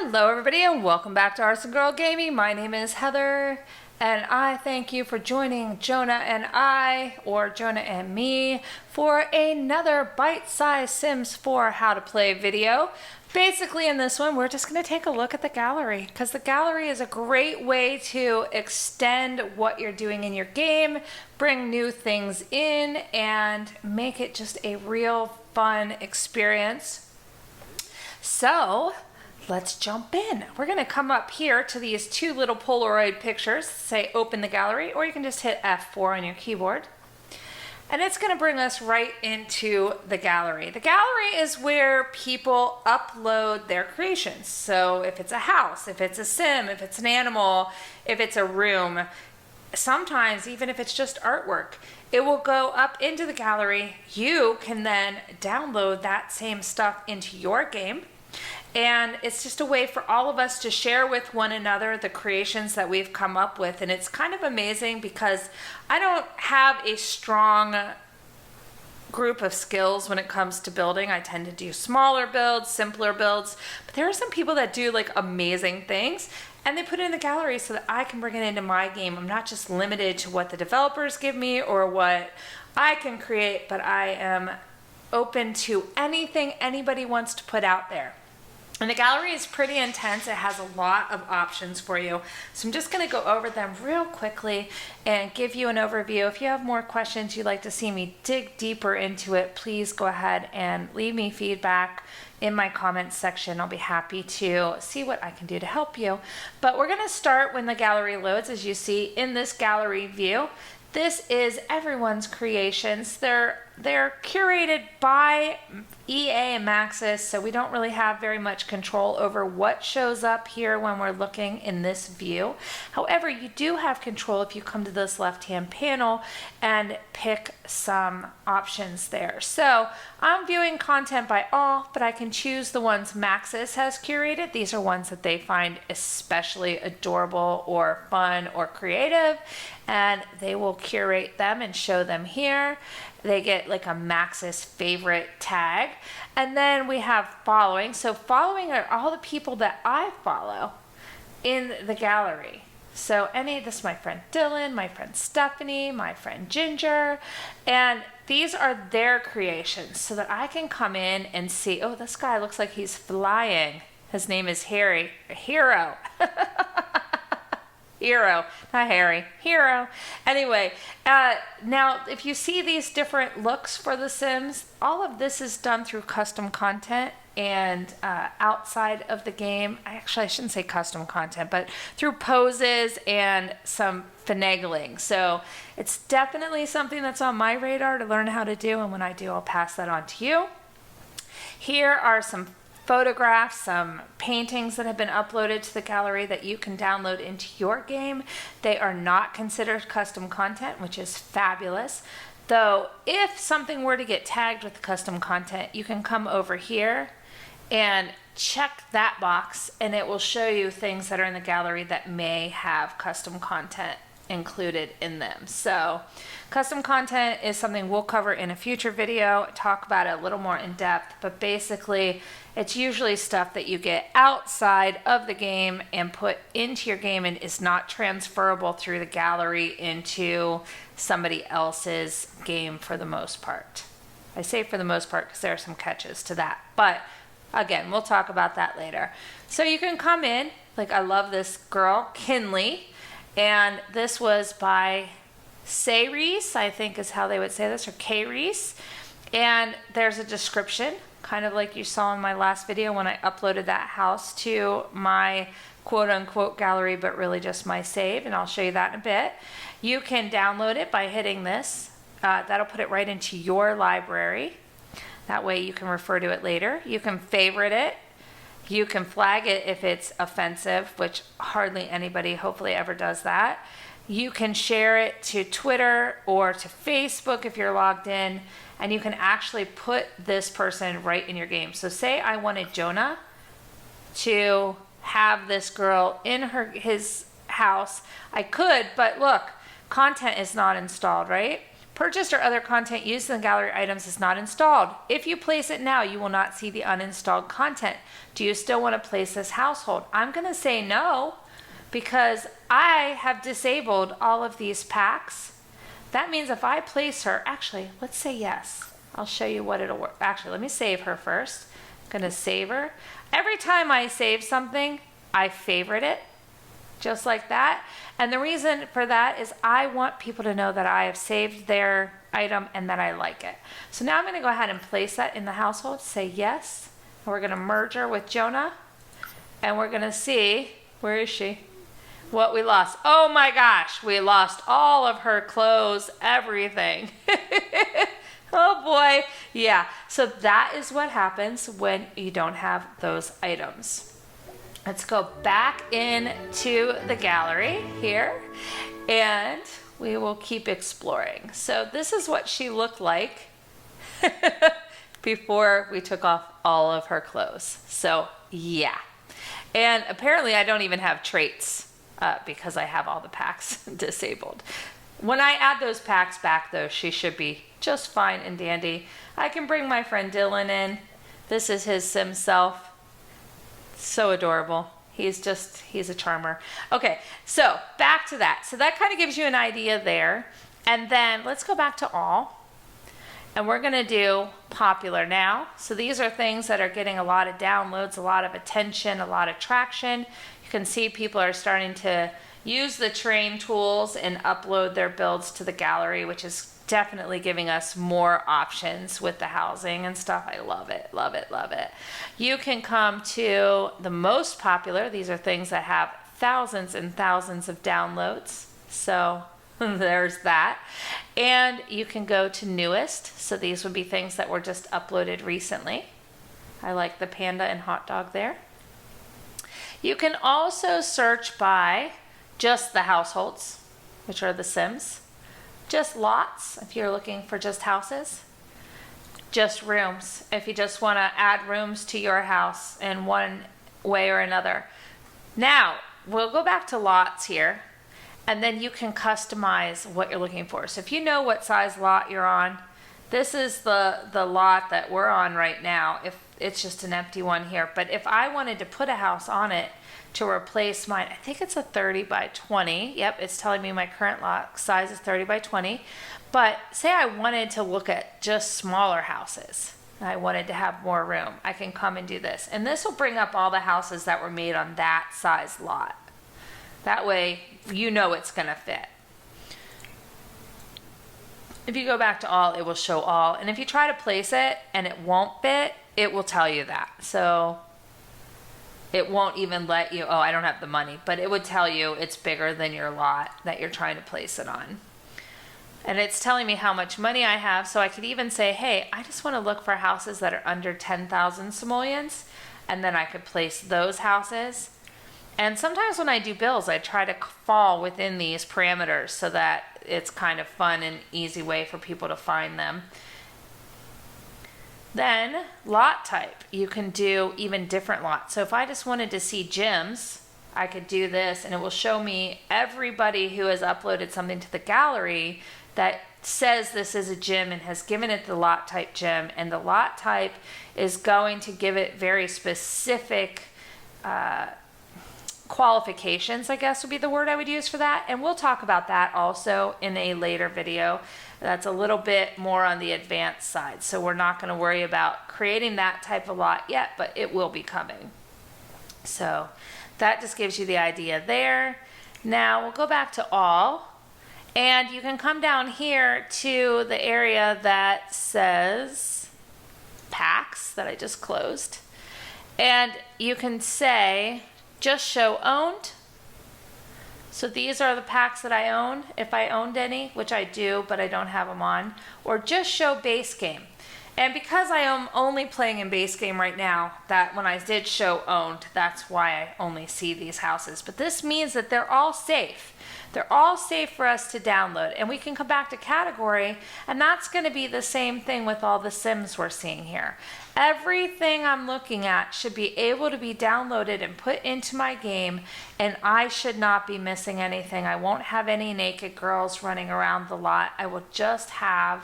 Hello everybody and welcome back to Arsen Girl Gaming. My name is Heather and I thank you for joining Jonah and I, or Jonah and me, for another bite-sized Sims 4 how to play video. Basically in this one we're just going to take a look at the gallery because the gallery is a great way to extend what you're doing in your game, bring new things in, and make it just a real fun experience. So let's jump in. We're going to come up here to these two little Polaroid pictures, say open the gallery, or you can just hit F4 on your keyboard. And it's going to bring us right into the gallery. The gallery is where people upload their creations. So if it's a house, if it's a sim, if it's an animal, if it's a room, sometimes even if it's just artwork, it will go up into the gallery. You can then download that same stuff into your game. And it's just a way for all of us to share with one another the creations that we've come up with. And it's kind of amazing because I don't have a strong group of skills when it comes to building. I tend to do smaller builds, simpler builds, but there are some people that do like amazing things and they put it in the gallery so that I can bring it into my game. I'm not just limited to what the developers give me or what I can create, but I am open to anything anybody wants to put out there. And the gallery is pretty intense. It has a lot of options for you. So I'm just going to go over them real quickly and give you an overview. If you have more questions you'd like to see me dig deeper into it, please go ahead and leave me feedback in my comments section. I'll be happy to see what I can do to help you. But we're going to start when the gallery loads. As you see in this gallery view, this is everyone's creations. They're curated by EA and Maxis, so we don't really have very much control over what shows up here when we're looking in this view. However, you do have control if you come to this left-hand panel and pick some options there. So I'm viewing content by all, but I can choose the ones Maxis has curated. These are ones that they find especially adorable or fun or creative, and they will curate them and show them here. They get like a Maxis favorite tag. And then we have following. So following are all the people that I follow in the gallery. So this is my friend Dylan, my friend Stephanie, my friend Ginger, and these are their creations so that I can come in and see, oh, this guy looks like he's flying. His name is Harry, Hero. Hero, not Harry, Hero. Anyway, now if you see these different looks for the Sims, all of this is done through custom content and outside of the game. I shouldn't say custom content, but through poses and some finagling. So it's definitely something that's on my radar to learn how to do, and when I do, I'll pass that on to you. Here are some photographs, some paintings that have been uploaded to the gallery that you can download into your game. They are not considered custom content, which is fabulous. Though, if something were to get tagged with custom content, you can come over here and check that box and it will show you things that are in the gallery that may have custom content included in them. So custom content is something we'll cover in a future video, talk about it a little more in depth, but basically it's usually stuff that you get outside of the game and put into your game and is not transferable through the gallery into somebody else's game for the most part. I say for the most part because there are some catches to that, but again, we'll talk about that later. So you can come in, like I love this girl, Kinley, and this was by Say Reese, I think is how they would say this, or K Reese. And there's a description, kind of like you saw in my last video when I uploaded that house to my quote-unquote gallery, but really just my save, and I'll show you that in a bit. You can download it by hitting this. That'll put it right into your library. That way you can refer to it later. You can favorite it. You can flag it if it's offensive, which hardly anybody hopefully ever does that. You can share it to Twitter or to Facebook if you're logged in, and you can actually put this person right in your game. So say I wanted Jonah to have this girl in his house. I could, but look, content is not installed, right? Purchased or other content used in the gallery items is not installed. If you place it now, you will not see the uninstalled content. Do you still want to place this household? I'm going to say no, because I have disabled all of these packs. That means if I place her, actually, let's say yes. I'll show you what it'll work. Actually, let me save her first. I'm going to save her. Every time I save something, I favorite it, just like that. And the reason for that is I want people to know that I have saved their item and that I like it. So now I'm going to go ahead and place that in the household, say yes. And we're going to merge her with Jonah. And we're going to see, where is she? What we lost. Oh my gosh, we lost all of her clothes, everything. Oh boy. Yeah, so that is what happens when you don't have those items. Let's go back into the gallery here and we will keep exploring. So this is what she looked like before we took off all of her clothes. So yeah, and apparently I don't even have traits because I have all the packs disabled. When I add those packs back though, she should be just fine and dandy. I can bring my friend Dylan in. This is his sim self. So adorable. He's a charmer. Okay, so back to that. So that kind of gives you an idea there. And then let's go back to all. And we're going to do popular now. So these are things that are getting a lot of downloads, a lot of attention, a lot of traction. You can see people are starting to use the train tools and upload their builds to the gallery, which is definitely giving us more options with the housing and stuff. I love it, love it, love it. You can come to the most popular. These are things that have thousands and thousands of downloads. So there's that. And you can go to newest. So these would be things that were just uploaded recently. I like the panda and hot dog there. You can also search by just the households, which are the Sims. Just lots, if you're looking for just houses. Just rooms, if you just want to add rooms to your house in one way or another. Now, we'll go back to lots here, and then you can customize what you're looking for. So if you know what size lot you're on, this is the lot that we're on right now, if it's just an empty one here. But if I wanted to put a house on it to replace mine, I think it's a 30 by 20. Yep, it's telling me my current lot size is 30 by 20. But say I wanted to look at just smaller houses. I wanted to have more room. I can come and do this. And this will bring up all the houses that were made on that size lot. That way, you know it's going to fit. If you go back to all, it will show all. And if you try to place it and it won't fit, it will tell you that. So it won't even let you, oh, I don't have the money, but it would tell you it's bigger than your lot that you're trying to place it on. And it's telling me how much money I have, so I could even say, hey, I just want to look for houses that are under 10,000 simoleons, and then I could place those houses. And sometimes when I do bills, I try to fall within these parameters so that it's kind of fun and easy way for people to find them. Then lot type, you can do even different lots. So if I just wanted to see gyms, I could do this and it will show me everybody who has uploaded something to the gallery that says this is a gym and has given it the lot type gym, and the lot type is going to give it very specific qualifications, I guess would be the word I would use for that. And we'll talk about that also in a later video. That's a little bit more on the advanced side. So we're not going to worry about creating that type of lot yet, but it will be coming. So that just gives you the idea there. Now we'll go back to all. And you can come down here to the area that says packs that I just closed. And you can say, just show owned. So these are the packs that I own, if I owned any, which I do, but I don't have them on. Or just show base game. And because I am only playing in base game right now, that when I did show owned, that's why I only see these houses. But this means that they're all safe. They're all safe for us to download. And we can come back to category, and that's going to be the same thing with all the Sims we're seeing here. Everything I'm looking at should be able to be downloaded and put into my game, and I should not be missing anything. I won't have any naked girls running around the lot. I will just have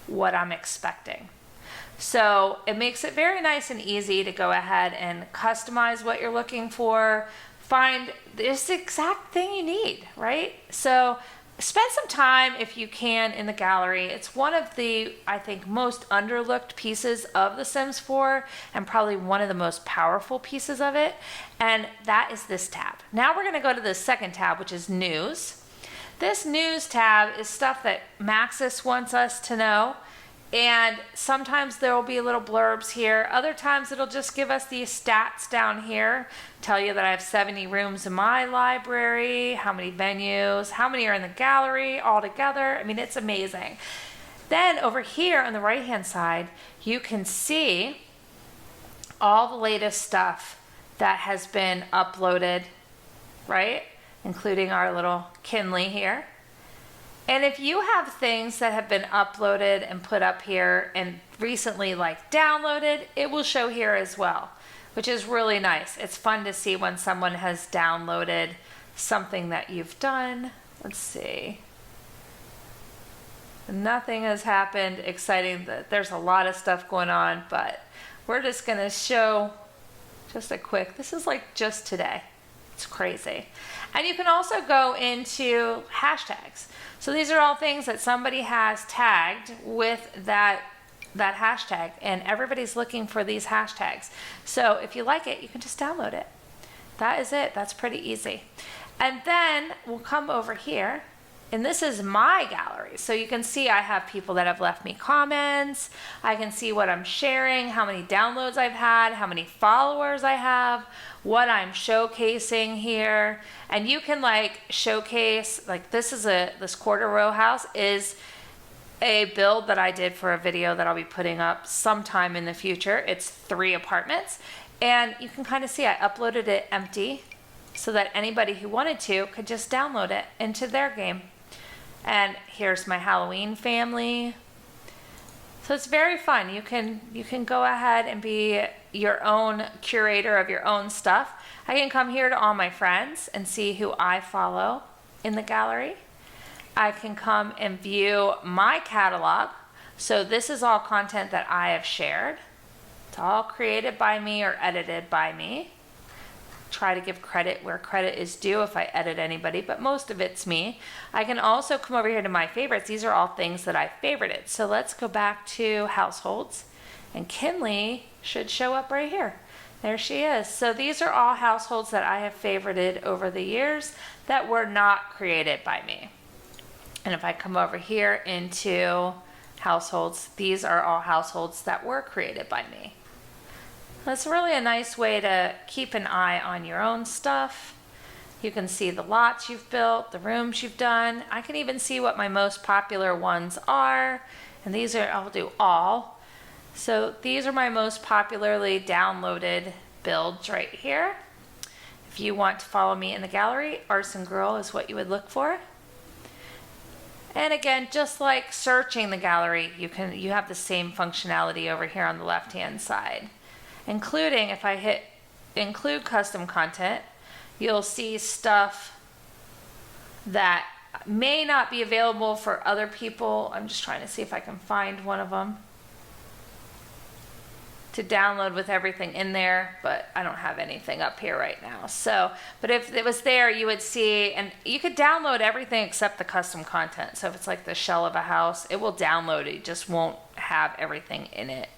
what I'm expecting. So it makes it very nice and easy to go ahead and customize what you're looking for, find this exact thing you need, right? So spend some time if you can in the gallery. It's one of the, I think, most underlooked pieces of The Sims 4 and probably one of the most powerful pieces of it. And that is this tab. Now we're going to go to the second tab, which is News. This News tab is stuff that Maxis wants us to know. And sometimes there will be little blurbs here. Other times it'll just give us these stats down here. Tell you that I have 70 rooms in my library, how many venues, how many are in the gallery all together. I mean, it's amazing. Then over here on the right hand side, you can see all the latest stuff that has been uploaded, right? Including our little Kinley here. And if you have things that have been uploaded and put up here and recently like downloaded, it will show here as well, which is really nice. It's fun to see when someone has downloaded something that you've done. Let's see. Nothing has happened exciting. There's a lot of stuff going on, but we're just going to show just a quick, this is like just today. It's crazy. And you can also go into hashtags. So these are all things that somebody has tagged with that hashtag, and everybody's looking for these hashtags. So if you like it, you can just download it. That is it. That's pretty easy. And then we'll come over here, and this is my gallery. So you can see I have people that have left me comments. I can see what I'm sharing, how many downloads I've had, how many followers I have, what I'm showcasing here. And you can like showcase, like this quarter row house is a build that I did for a video that I'll be putting up sometime in the future. It's 3 apartments, and you can kind of see I uploaded it empty so that anybody who wanted to could just download it into their game. And here's my Halloween family. So it's very fun. You can go ahead and be your own curator of your own stuff. I can come here to all my friends and see who I follow in the gallery. I can come and view my catalog. So this is all content that I have shared. It's all created by me or edited by me. Try to give credit where credit is due if I edit anybody, but most of it's me. I can also come over here to my favorites. These are all things that I favorited. So let's go back to households, and Kinley should show up right here. There she is. So these are all households that I have favorited over the years that were not created by me. And if I come over here into households, these are all households that were created by me. That's really a nice way to keep an eye on your own stuff. You can see the lots you've built, the rooms you've done. I can even see what my most popular ones are. And these are, I'll do all. So these are my most popularly downloaded builds right here. If you want to follow me in the gallery, Arsen Girl is what you would look for. And again, just like searching the gallery, you have the same functionality over here on the left-hand side. Including, if I hit include custom content, you'll see stuff that may not be available for other people. I'm just trying to see if I can find one of them to download with everything in there, but I don't have anything up here right now. So, but if it was there, you would see, and you could download everything except the custom content. So if it's like the shell of a house, it will download it. It just won't have everything in it.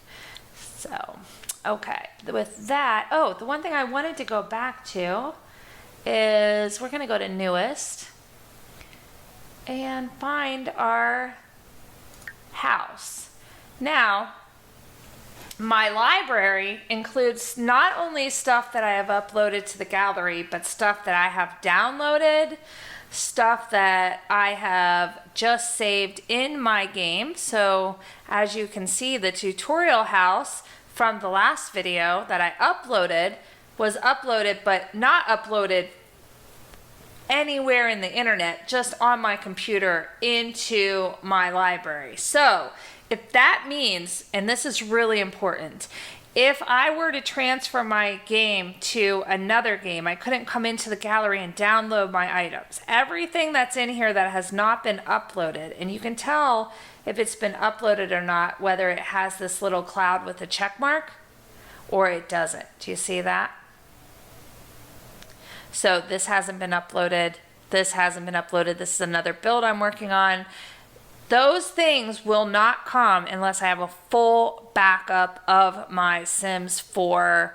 So, okay, with that, oh, the one thing I wanted to go back to is we're going to go to newest and find our house. Now, my library includes not only stuff that I have uploaded to the gallery, but stuff that I have downloaded, stuff that I have just saved in my game. So as you can see, the tutorial house from the last video that I uploaded was uploaded, but not uploaded anywhere in the internet, just on my computer into my library. So if that means, and this is really important, if I were to transfer my game to another game, I couldn't come into the gallery and download my items. Everything that's in here that has not been uploaded, and you can tell if it's been uploaded or not, whether it has this little cloud with a check mark or it doesn't. Do you see that? So this hasn't been uploaded. This hasn't been uploaded. This is another build I'm working on. Those things will not come unless I have a full backup of my Sims 4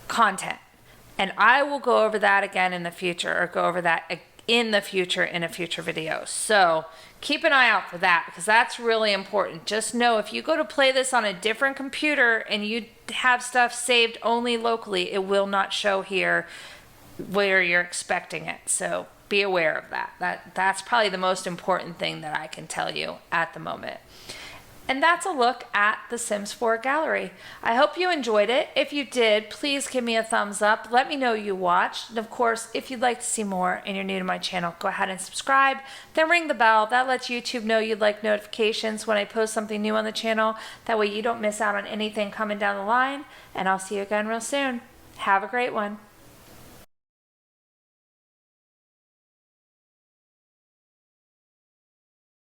content. And I will go over that again in the future, or go over that in the future in a future video. So keep an eye out for that, because that's really important. Just know if you go to play this on a different computer and you have stuff saved only locally, it will not show here where you're expecting it. So be aware of that. That's probably the most important thing that I can tell you at the moment. And that's a look at the Sims 4 gallery. I hope you enjoyed it. If you did, please give me a thumbs up. Let me know you watched. And of course, if you'd like to see more and you're new to my channel, go ahead and subscribe. Then ring the bell. That lets YouTube know you'd like notifications when I post something new on the channel. That way you don't miss out on anything coming down the line. And I'll see you again real soon. Have a great one.